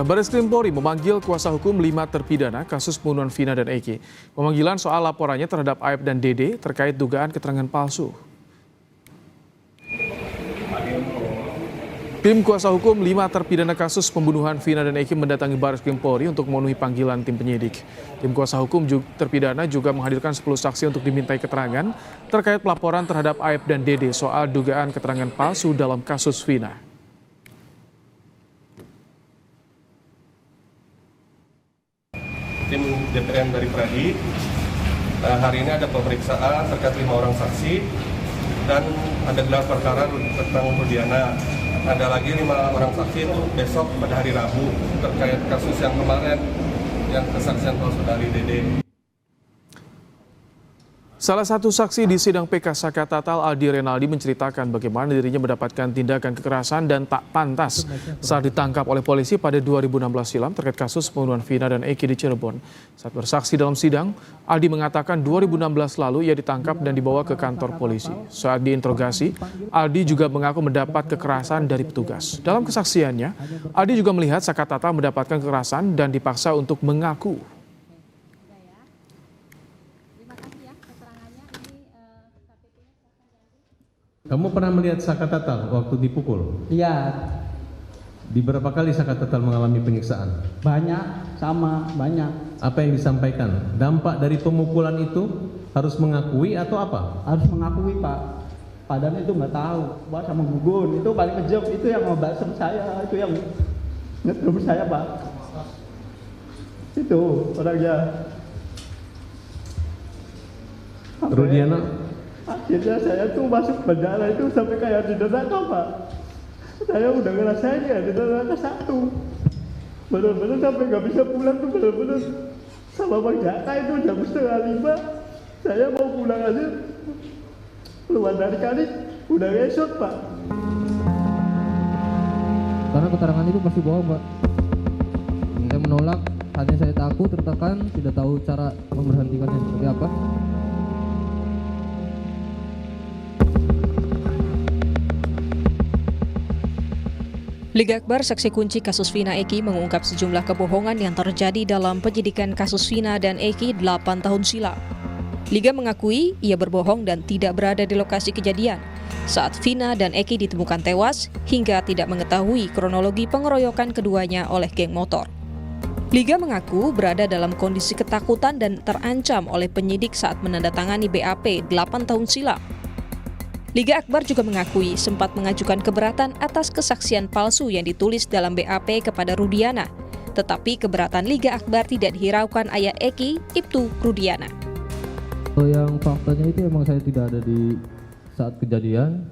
Baris Krim Polri memanggil kuasa hukum 5 terpidana kasus pembunuhan Vina dan Eki. Pemanggilan soal laporannya terhadap Aep dan Dede terkait dugaan keterangan palsu. Tim kuasa hukum 5 terpidana kasus pembunuhan Vina dan Eki mendatangi Baris Krim Polri untuk memenuhi panggilan tim penyidik. Tim kuasa hukum terpidana juga menghadirkan 10 saksi untuk dimintai keterangan terkait pelaporan terhadap Aep dan Dede soal dugaan keterangan palsu dalam kasus Vina. Tim DPM dari Pradi, hari ini ada pemeriksaan terkait 5 orang saksi dan ada gelar perkara tentang Rudiana. Ada lagi 5 orang saksi itu besok pada hari Rabu terkait kasus yang kemarin yang kesaksian palsu dari Dede. Salah satu saksi di sidang PK Saka Tatal, Aldi Renaldi, menceritakan bagaimana dirinya mendapatkan tindakan kekerasan dan tak pantas saat ditangkap oleh polisi pada 2016 silam terkait kasus pembunuhan Vina dan Eki di Cirebon. Saat bersaksi dalam sidang, Aldi mengatakan 2016 lalu ia ditangkap dan dibawa ke kantor polisi. Saat diinterogasi, Aldi juga mengaku mendapat kekerasan dari petugas. Dalam kesaksiannya, Aldi juga melihat Saka Tatal mendapatkan kekerasan dan dipaksa untuk mengaku. Kamu pernah melihat Saka Tatal waktu dipukul? Iya, Di berapa kali Saka Tatal mengalami penyiksaan? banyak, sama banyak. Apa yang disampaikan? Dampak dari pemukulan itu harus mengakui atau apa? Harus mengakui Pak. Padahal itu nggak tahu. Pak sama gugun itu paling kejam, itu yang ngebasem saya, itu yang ngedrum saya Pak. Itu orangnya. Rudiana, Akhirnya saya tuh masuk penjara itu sampai kayak di neraka Pak. Saya udah ngerasain ya di neraka satu. Bener-bener sampai nggak bisa pulang tuh, bener-bener sama Bang Jaka itu jam 4:30. Saya mau pulang aja, keluar dari kali udah ngesot Pak. Karena keterangan itu pasti bohong Pak. Saya menolak, hanya saya takut, tertekan, tidak tahu cara memberhentikannya seperti apa. Liga Akbar, saksi kunci kasus Vina Eki, mengungkap sejumlah kebohongan yang terjadi dalam penyidikan kasus Vina dan Eki 8 tahun silam. Liga mengakui ia berbohong dan tidak berada di lokasi kejadian saat Vina dan Eki ditemukan tewas hingga tidak mengetahui kronologi pengeroyokan keduanya oleh geng motor. Liga mengaku berada dalam kondisi ketakutan dan terancam oleh penyidik saat menandatangani BAP 8 tahun silam. Liga Akbar juga mengakui sempat mengajukan keberatan atas kesaksian palsu yang ditulis dalam BAP kepada Rudiana. Tetapi keberatan Liga Akbar tidak dihiraukan ayah Eki, Ibtu Rudiana. Yang faktanya itu emang saya tidak ada di saat kejadian.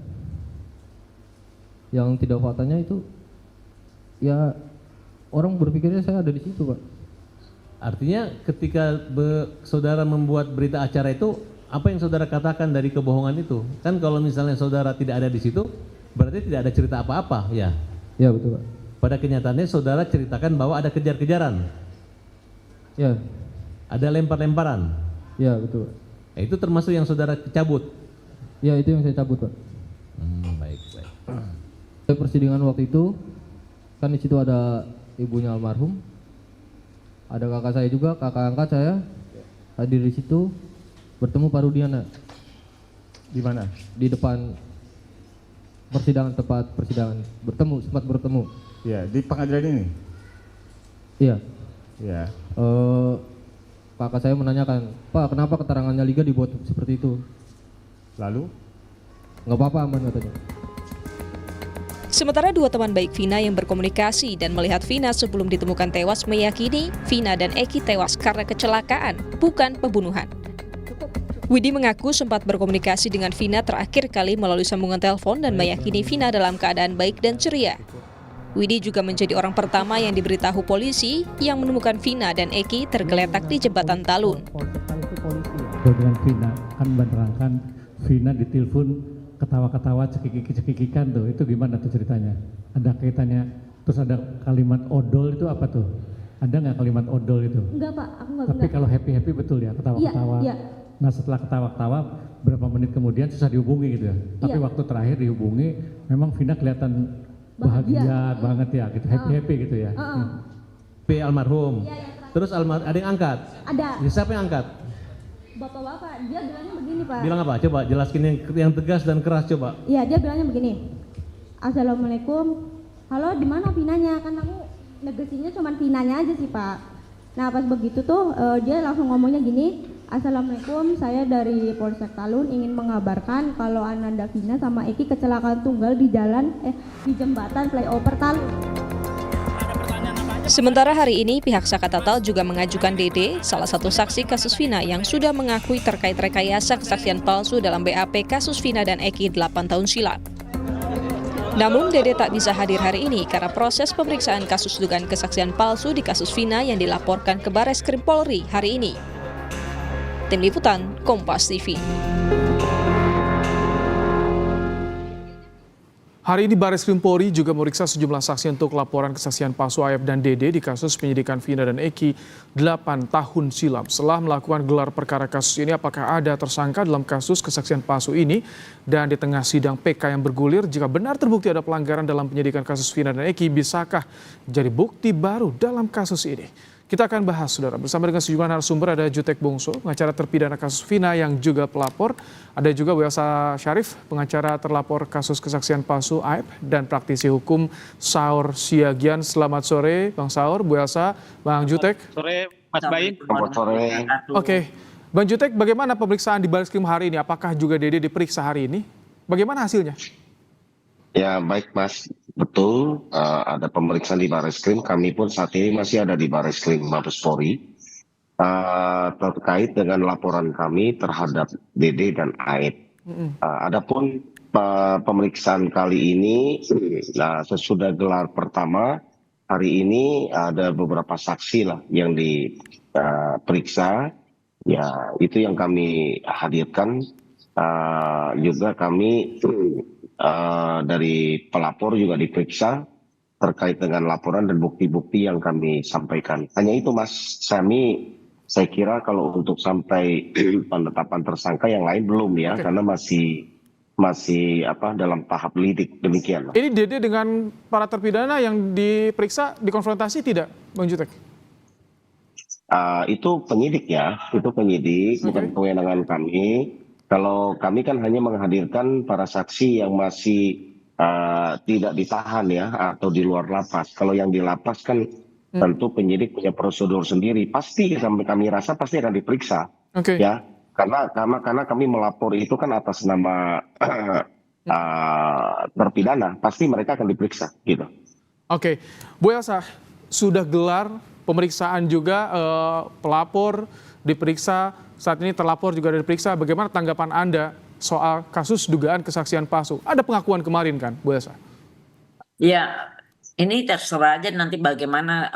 Yang tidak faktanya itu, ya orang berpikirnya saya ada di situ Pak. artinya ketika saudara membuat berita acara itu, apa yang saudara katakan dari kebohongan itu? Kan kalau misalnya saudara tidak ada di situ, berarti tidak ada cerita apa-apa, ya? Ya betul Pak. Pada kenyataannya saudara ceritakan bahwa ada kejar-kejaran, Ya, ada lempar-lemparan. ya betul Pak. Itu termasuk yang saudara cabut? Ya itu yang saya cabut Pak. Baik. Di persidangan waktu itu, kan di situ ada ibunya almarhum, ada kakak saya juga, kakak angkat saya hadir di situ, bertemu Pak Rudiana. Di mana? Di depan tempat persidangan, sempat bertemu. Ya, di pengadilan ini. Iya. Ya. Kakak saya menanyakan, Pak kenapa keterangannya Liga dibuat seperti itu? Lalu? Nggak apa-apa aman katanya. Sementara dua teman baik Vina yang berkomunikasi dan melihat Vina sebelum ditemukan tewas meyakini Vina dan Eki tewas karena kecelakaan, bukan pembunuhan. Widi mengaku sempat berkomunikasi dengan Vina terakhir kali melalui sambungan telepon dan meyakini Vina dalam keadaan baik dan ceria. Widi juga menjadi orang pertama yang diberitahu polisi yang menemukan Vina dan Eki tergeletak di jembatan Talun. Dengan Vina kan menerangkan Vina ditelepon ketawa-ketawa cekiki-cekikikan tuh, itu gimana tuh ceritanya? Ada kaitannya, terus ada kalimat odol itu apa tuh? Ada nggak kalimat odol itu? Enggak Pak, aku nggak. Tapi kalau happy-happy betul ya, ketawa-ketawa. Iya. Nah setelah ketawa-ketawa berapa menit kemudian susah dihubungi gitu ya. Tapi waktu terakhir dihubungi memang Vina kelihatan bahagia banget ya gitu, happy-happy gitu ya. KTP almarhum. Terus ada yang angkat? Ada. Siapa yang angkat? Bapak-bapak, dia bilangnya begini Pak. Bilang apa? Coba jelaskin yang tegas dan keras coba. Iya, dia bilangnya begini. Assalamualaikum. Halo, di mana Vinanya? Kan aku negesinya cuma Vinanya aja sih Pak. Nah pas begitu tuh dia langsung ngomongnya gini. Assalamualaikum, saya dari Polsek Talun ingin mengabarkan kalau Ananda Vina sama Eki kecelakaan tunggal di jembatan flyover Talun. Sementara hari ini pihak Saka Tatal juga mengajukan Dede, salah satu saksi kasus Vina yang sudah mengakui terkait rekayasa kesaksian palsu dalam BAP kasus Vina dan Eki 8 tahun silam. Namun Dede tak bisa hadir hari ini karena proses pemeriksaan kasus dugaan kesaksian palsu di kasus Vina yang dilaporkan ke Bareskrim Polri hari ini. Tim Liputan, Kompas TV. Hari ini Bareskrim Polri juga memeriksa sejumlah saksi untuk laporan kesaksian palsu Aep dan Dede di kasus penyidikan Vina dan Eki 8 tahun silam. Setelah melakukan gelar perkara kasus ini, apakah ada tersangka dalam kasus kesaksian palsu ini? Dan di tengah sidang PK yang bergulir, jika benar terbukti ada pelanggaran dalam penyidikan kasus Vina dan Eki, bisakah jadi bukti baru dalam kasus ini? Kita akan bahas, saudara, bersama dengan sejumlah narasumber. Ada Jutek Bongso, pengacara terpidana kasus Vina yang juga pelapor. Ada juga Bu Elsa Syarif, pengacara terlapor kasus kesaksian palsu Aep, dan praktisi hukum Saur Siagian. Selamat sore, Bang Saur, Bu Elsa, Bang Jutek. Sore, Mas Bayin. Selamat sore. Oke, Bang Jutek, bagaimana pemeriksaan di Bareskrim hari ini? Apakah juga Dede diperiksa hari ini? Bagaimana hasilnya? Ya baik Mas, betul ada pemeriksaan di Bareskrim. Kami pun saat ini masih ada di Bareskrim Mabes Polri terkait dengan laporan kami terhadap Dede dan Aep. Adapun pemeriksaan kali ini sesudah gelar pertama hari ini ada beberapa saksi lah yang diperiksa. Ya itu yang kami hadirkan. Juga kami dari pelapor juga diperiksa terkait dengan laporan dan bukti-bukti yang kami sampaikan. Hanya itu Mas, saya kira kalau untuk sampai penetapan tersangka yang lain belum ya, karena masih dalam tahap lidik, demikian. Ini Dede dengan para terpidana yang diperiksa dikonfrontasi tidak, Bang Jutek? Itu penyidik ya, bukan kewenangan kami. Kalau kami kan hanya menghadirkan para saksi yang masih tidak ditahan ya atau di luar lapas. Kalau yang di lapas kan tentu penyidik punya prosedur sendiri. Pasti kami rasa pasti akan diperiksa. Ya, karena kami melapor itu kan atas nama terpidana, pasti mereka akan diperiksa gitu. Oke, Bu Elsa, sudah gelar pemeriksaan juga pelapor diperiksa. Saat ini terlapor juga diperiksa. Bagaimana tanggapan Anda soal kasus dugaan kesaksian palsu? Ada pengakuan kemarin kan, Bu Elsa? Ya, ini terserah aja nanti bagaimana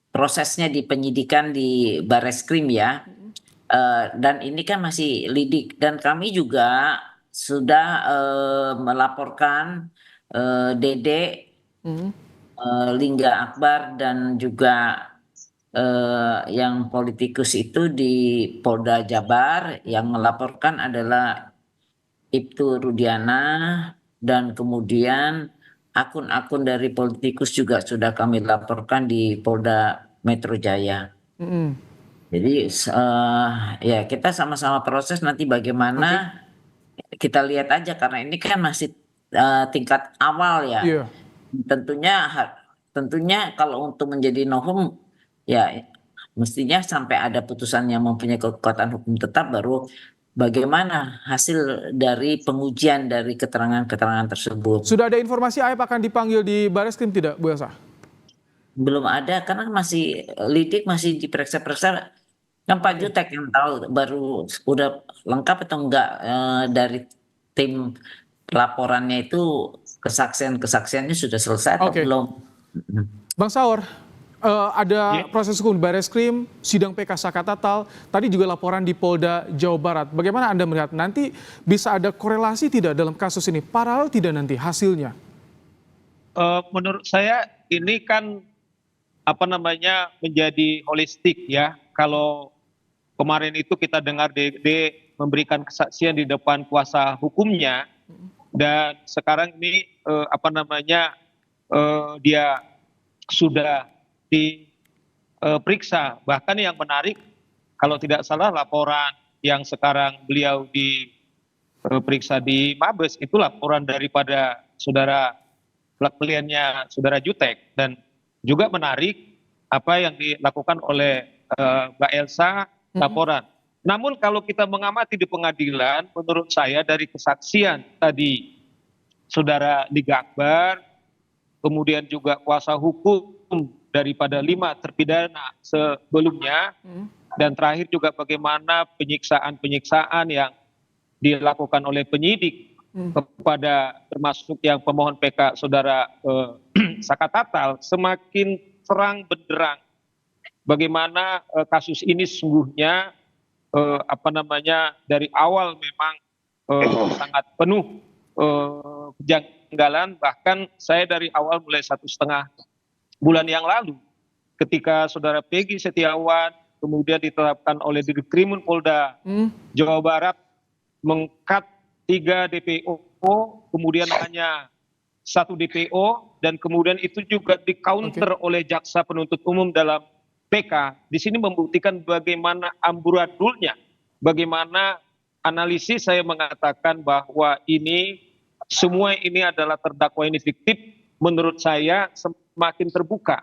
prosesnya di penyidikan di Bareskrim ya. Dan ini kan masih lidik. Dan kami juga sudah melaporkan Dede, Lingga Akbar, dan juga yang politikus itu di Polda Jabar. Yang melaporkan adalah Ibtu Rudiana, dan kemudian akun-akun dari politikus juga sudah kami laporkan di Polda Metro Jaya. Jadi ya kita sama-sama proses nanti bagaimana kita lihat aja, karena ini kan masih tingkat awal ya. Tentunya kalau untuk menjadi novum ya mestinya sampai ada putusan yang mempunyai kekuatan hukum tetap, baru bagaimana hasil dari pengujian dari keterangan-keterangan tersebut. Sudah ada informasi Aep akan dipanggil di Bareskrim tidak, Bu Elsa? Belum ada, karena masih lidik, masih diperiksa-periksa. Kan Pak Jutek yang tahu baru udah lengkap atau enggak dari tim laporannya itu, kesaksiannya sudah selesai atau belum. Bang Saur, ada proses hukum di Bareskrim, sidang PK Saka Tatal, tadi juga laporan di Polda Jawa Barat. Bagaimana Anda melihat nanti bisa ada korelasi tidak dalam kasus ini? Paralel tidak nanti hasilnya? Menurut saya ini kan menjadi holistik ya. Kalau kemarin itu kita dengar Dede memberikan kesaksian di depan kuasa hukumnya, dan sekarang ini dia sudah diperiksa. Bahkan yang menarik, kalau tidak salah laporan yang sekarang beliau diperiksa di Mabes itu laporan daripada saudara kliennya saudara Jutek, dan juga menarik apa yang dilakukan oleh Mbak Elsa laporan. Namun kalau kita mengamati di pengadilan, menurut saya dari kesaksian tadi saudara Liga Akbar, kemudian juga kuasa hukum daripada 5 terpidana sebelumnya, dan terakhir juga bagaimana penyiksaan-penyiksaan yang dilakukan oleh penyidik kepada termasuk yang pemohon PK saudara Saka Tatal, semakin terang benderang bagaimana kasus ini sesungguhnya dari awal memang sangat penuh kejanggalan. Bahkan saya dari awal mulai 1,5 bulan yang lalu ketika saudara Peggy Setiawan kemudian ditetapkan oleh Ditkrimun Polda Jawa Barat mengkat 3 DPO, kemudian hanya 1 DPO, dan kemudian itu juga di counter oleh jaksa penuntut umum dalam PK. Di sini membuktikan bagaimana amburadulnya, bagaimana analisis saya mengatakan bahwa ini semua ini adalah terdakwa ini fiktif. Menurut saya semakin terbuka.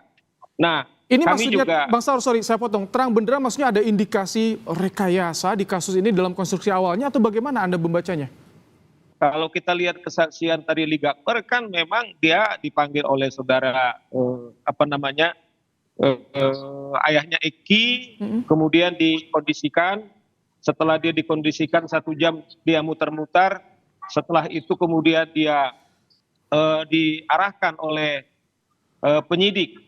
Nah, ini kami maksudnya, juga, Bang Saur, sorry saya potong, terang benderang maksudnya ada indikasi rekayasa di kasus ini dalam konstruksi awalnya atau bagaimana Anda membacanya? kalau kita lihat kesaksian tadi Liga Akbar kan memang dia dipanggil oleh saudara ayahnya Eki, kemudian dikondisikan. Setelah dia dikondisikan 1 jam dia muter-muter. Setelah itu kemudian dia diarahkan oleh penyidik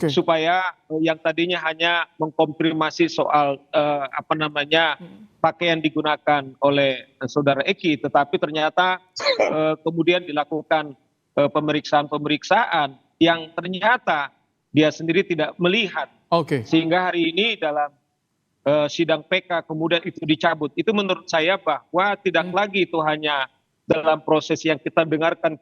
supaya yang tadinya hanya mengkonfirmasi soal pakaian digunakan oleh saudara Eki, tetapi ternyata kemudian dilakukan pemeriksaan-pemeriksaan yang ternyata dia sendiri tidak melihat. Sehingga hari ini dalam sidang PK kemudian itu dicabut. Itu menurut saya bahwa tidak lagi itu hanya dalam proses yang kita dengarkan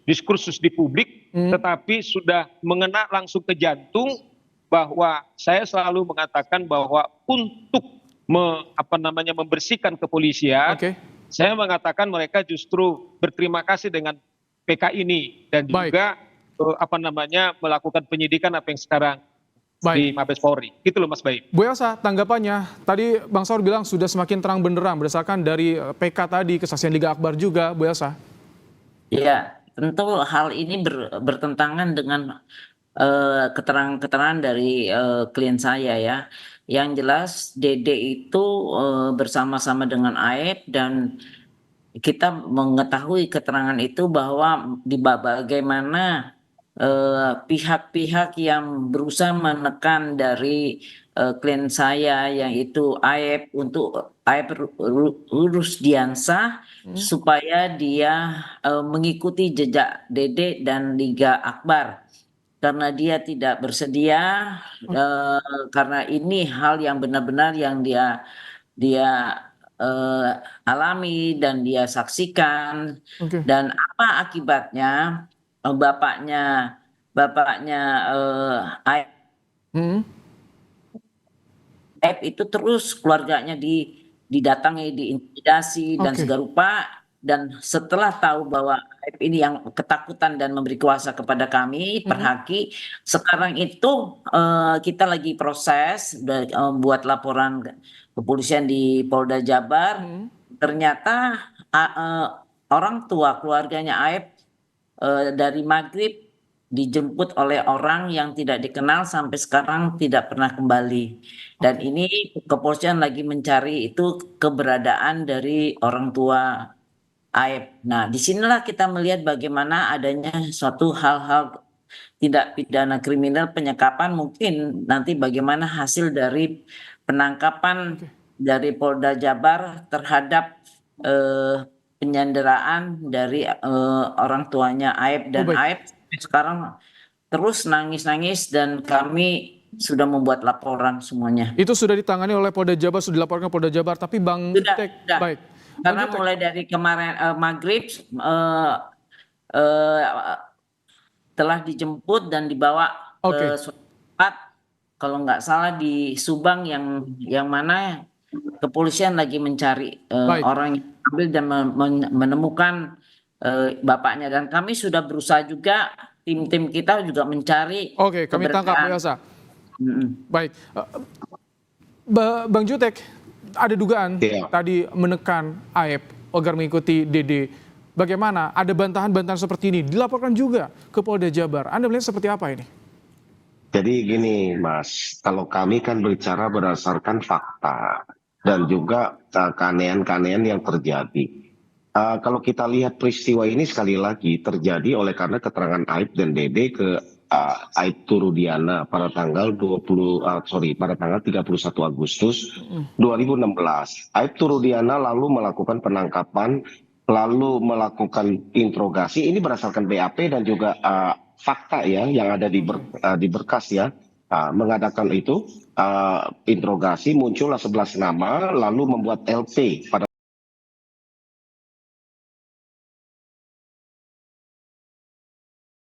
diskursus di publik, tetapi sudah mengena langsung ke jantung, bahwa saya selalu mengatakan bahwa untuk membersihkan kepolisian, saya mengatakan mereka justru berterima kasih dengan PK ini, dan juga melakukan penyidikan apa yang sekarang di Mabes Polri. Gitu loh Mas Baim. Bu Elsa, tanggapannya, tadi Bang Saur bilang sudah semakin terang benderang berdasarkan dari PK tadi, kesaksian Liga Akbar juga, Bu Elsa. Ya, tentu hal ini bertentangan dengan keterangan-keterangan dari klien saya ya. Yang jelas Dede itu bersama-sama dengan Aep, dan kita mengetahui keterangan itu bahwa bagaimana pihak-pihak yang berusaha menekan dari klien saya yaitu Aep untuk Aep Rusdiansah supaya dia mengikuti jejak Dede dan Liga Akbar, karena dia tidak bersedia, karena ini hal yang benar-benar yang dia alami dan dia saksikan. Dan apa akibatnya? Bapaknya Aep itu terus keluarganya didatangi, diintimidasi dan segala rupa. Dan setelah tahu bahwa Aep ini yang ketakutan dan memberi kuasa kepada kami Perhaki, sekarang itu kita lagi proses buat laporan kepolisian di Polda Jabar. Ternyata orang tua keluarganya Aep dari maghrib dijemput oleh orang yang tidak dikenal sampai sekarang tidak pernah kembali. Dan ini kepolisian lagi mencari itu keberadaan dari orang tua Aep. Nah, disinilah kita melihat bagaimana adanya suatu hal-hal tindak pidana kriminal penyekapan, mungkin nanti bagaimana hasil dari penangkapan dari Polda Jabar terhadap penyanderaan dari orang tuanya Aep, dan Aep sekarang terus nangis-nangis, dan kami sudah membuat laporan semuanya. Itu sudah ditangani oleh Polda Jabar, sudah dilaporkan Polda Jabar, tapi Bang Jutek, baik. Karena mulai dari kemarin maghrib telah dijemput dan dibawa Oke. ke suatu tempat, kalau nggak salah di Subang yang mana kepolisian lagi mencari Baik. orang yang ambil dan menemukan bapaknya, dan kami sudah berusaha juga, tim kita juga mencari Oke, kami tangkap Bu Elsa. Baik. Bang Jutek, ada dugaan tadi menekan Aep agar mengikuti DD. Bagaimana? Ada bantahan-bantahan seperti ini dilaporkan juga ke Polda Jabar. Anda melihat seperti apa ini? Jadi gini Mas, kalau kami kan berbicara berdasarkan fakta dan juga keanehan-keanehan yang terjadi. Kalau kita lihat peristiwa ini sekali lagi terjadi oleh karena keterangan Aib dan Dede ke Aib Turudiana pada tanggal 31 Agustus 2016. Aib Turudiana lalu melakukan penangkapan, lalu melakukan interogasi. Ini berdasarkan BAP dan juga fakta ya yang ada di berkas ya. Mengadakan itu interogasi, muncullah 11 nama, lalu membuat LP pada